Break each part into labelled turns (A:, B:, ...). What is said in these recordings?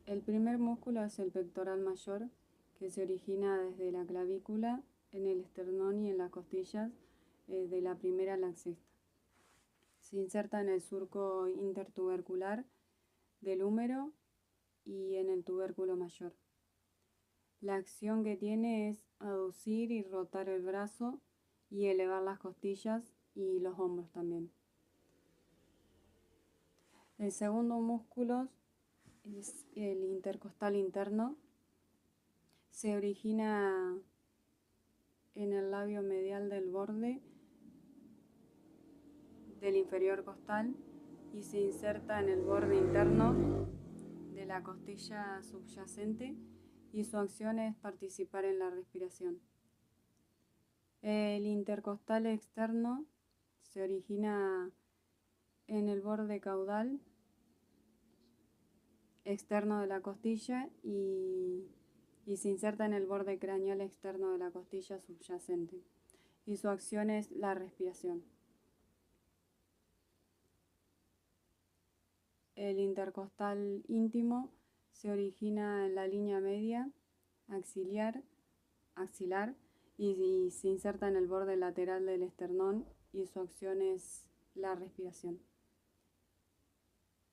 A: El primer músculo es el pectoral mayor, que se origina desde la clavícula, en el esternón y en las costillas, de la primera a la sexta. Se inserta en el surco intertubercular del húmero y en el tubérculo mayor. La acción que tiene es aducir y rotar el brazo y elevar las costillas y los hombros también. El segundo músculo es el intercostal interno. Se origina en el labio medial del borde del inferior costal y se inserta en el borde interno de la costilla subyacente y su acción es participar en la respiración. El intercostal externo se origina en el borde caudal externo de la costilla y se inserta en el borde craneal externo de la costilla subyacente y su acción es la respiración. El intercostal íntimo se origina en la línea media axilar y se inserta en el borde lateral del esternón y su acción es la respiración.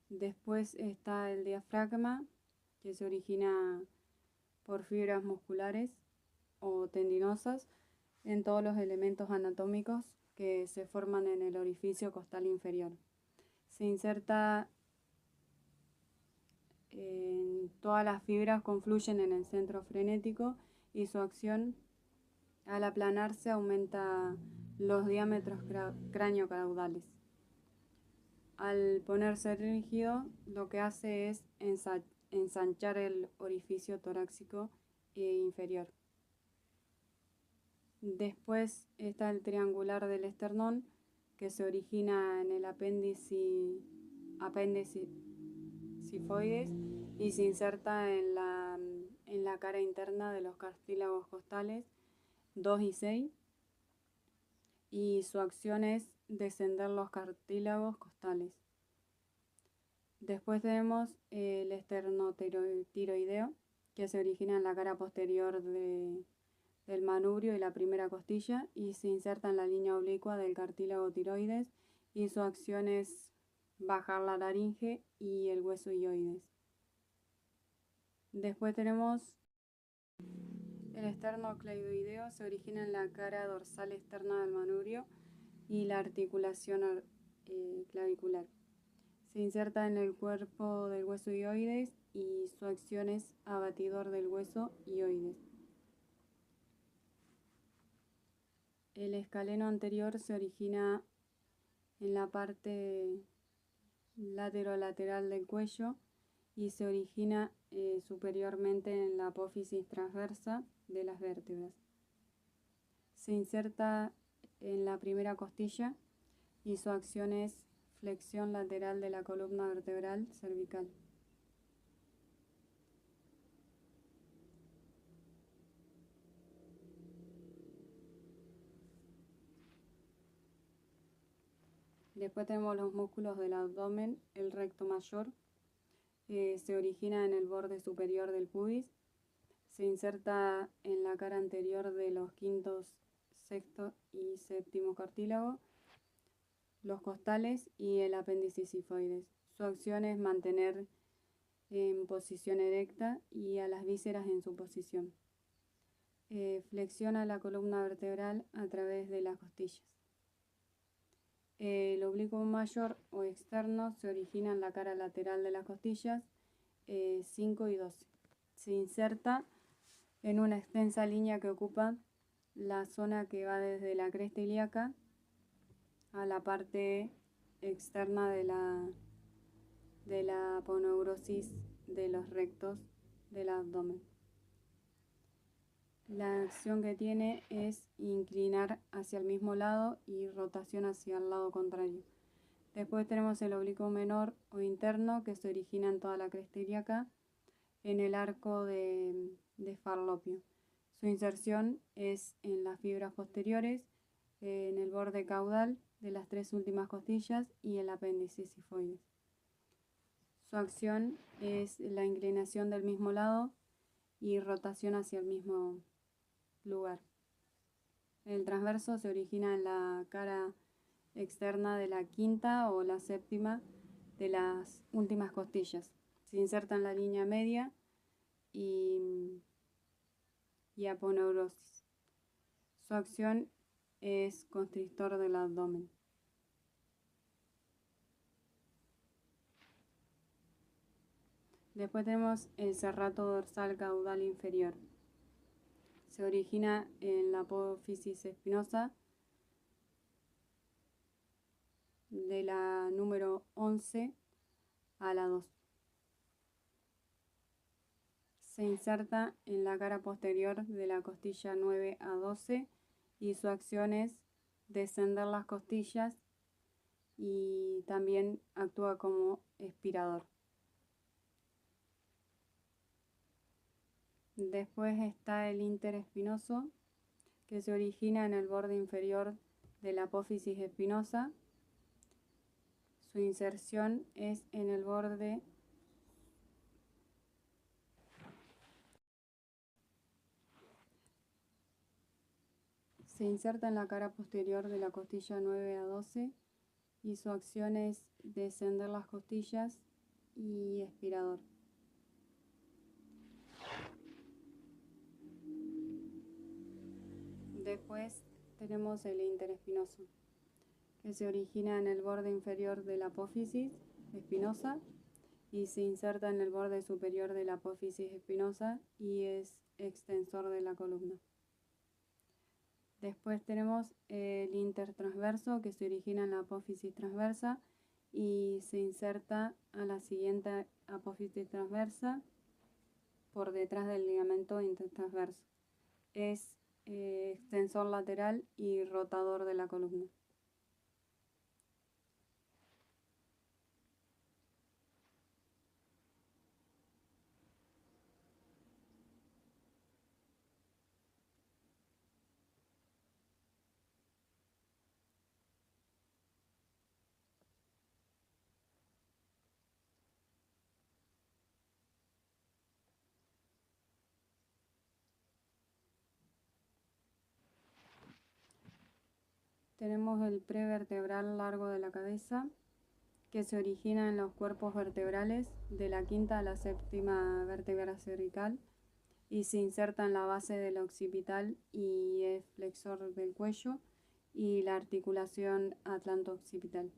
A: Después está el diafragma, que se origina por fibras musculares o tendinosas en todos los elementos anatómicos que se forman en el orificio costal inferior. Se inserta en todas las fibras, confluyen en el centro frenético y su acción al aplanarse aumenta los diámetros cráneo-caudales. Al ponerse rígido, lo que hace es ensanchar el orificio torácico inferior. Después está el triangular del esternón, que se origina en el apéndice sifoides y se inserta en la cara interna de los cartílagos costales 2 y 6 y su acción es descender los cartílagos costales. Después tenemos el esternotiroideo, que se origina en la cara posterior del manubrio y la primera costilla y se inserta en la línea oblicua del cartílago tiroides y su acción es bajar la laringe y el hueso hioides. Después tenemos el esternocleidoideo, se origina en la cara dorsal externa del manubrio y la articulación clavicular. Se inserta en el cuerpo del hueso hioides y su acción es abatidor del hueso hioides. El escaleno anterior se origina en la parte lateral del cuello y se origina superiormente en la apófisis transversa de las vértebras. Se inserta en la primera costilla y su acción es flexión lateral de la columna vertebral cervical. Después tenemos los músculos del abdomen, el recto mayor, se origina en el borde superior del pubis, se inserta en la cara anterior de los quintos, sexto y séptimo cartílago, los costales y el apéndice sifoides. Su acción es mantener en posición erecta y a las vísceras en su posición. Flexiona la columna vertebral a través de las costillas. El oblicuo mayor o externo se origina en la cara lateral de las costillas 5 y 12. Se inserta en una extensa línea que ocupa la zona que va desde la cresta ilíaca a la parte externa de la aponeurosis de los rectos del abdomen. La acción que tiene es inclinar hacia el mismo lado y rotación hacia el lado contrario. Después tenemos el oblicuo menor o interno, que se origina en toda la cresta ilíaca en el arco de Farlopio. Su inserción es en las fibras posteriores, en el borde caudal de las 3 últimas costillas y el apéndice sifoides. Su acción es la inclinación del mismo lado y rotación hacia el mismo lugar. El transverso se origina en la cara externa de la quinta o la séptima de las últimas costillas. Se inserta en la línea media y aponeurosis. Su acción es constrictor del abdomen. Después tenemos el serrato dorsal caudal inferior. Se origina en la apófisis espinosa de la número 11 a la 2. Se inserta en la cara posterior de la costilla 9 a 12 y su acción es descender las costillas y también actúa como espirador. Después está el interespinoso, que se origina en el borde inferior de la apófisis espinosa. Su inserción es en el borde se inserta en la cara posterior de la costilla 9 a 12 y su acción es descender las costillas y espirador. Después tenemos el interespinoso, que se origina en el borde inferior de la apófisis espinosa y se inserta en el borde superior de la apófisis espinosa y es extensor de la columna. Después tenemos el intertransverso, que se origina en la apófisis transversa y se inserta a la siguiente apófisis transversa por detrás del ligamento intertransverso. Es extensor lateral y rotador de la columna. Tenemos el prevertebral largo de la cabeza, que se origina en los cuerpos vertebrales de la quinta a la séptima vértebra cervical y se inserta en la base del occipital y es flexor del cuello y la articulación atlanto-occipital.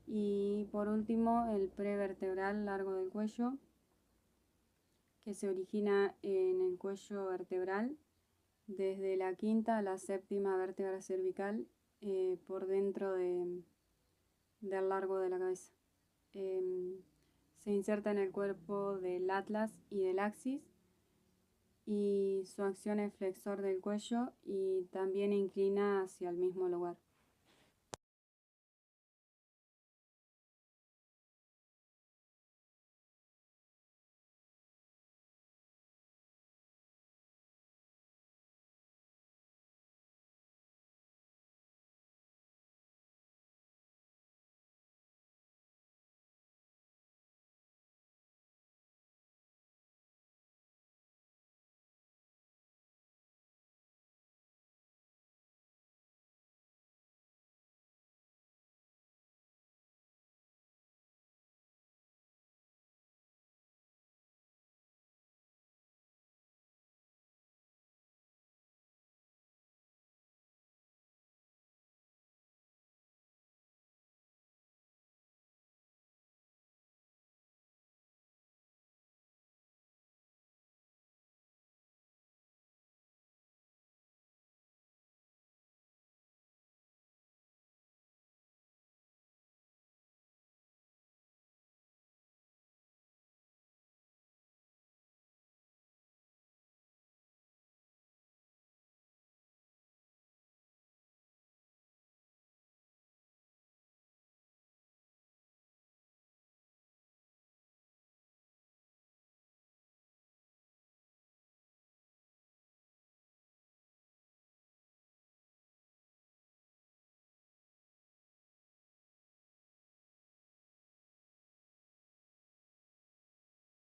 A: Y por último, el prevertebral largo del cuello, que se origina en el cuello vertebral desde la quinta a la séptima vértebra cervical por dentro del largo de la cabeza. Se inserta en el cuerpo del atlas y del axis y su acción es flexor del cuello y también inclina hacia el mismo lugar.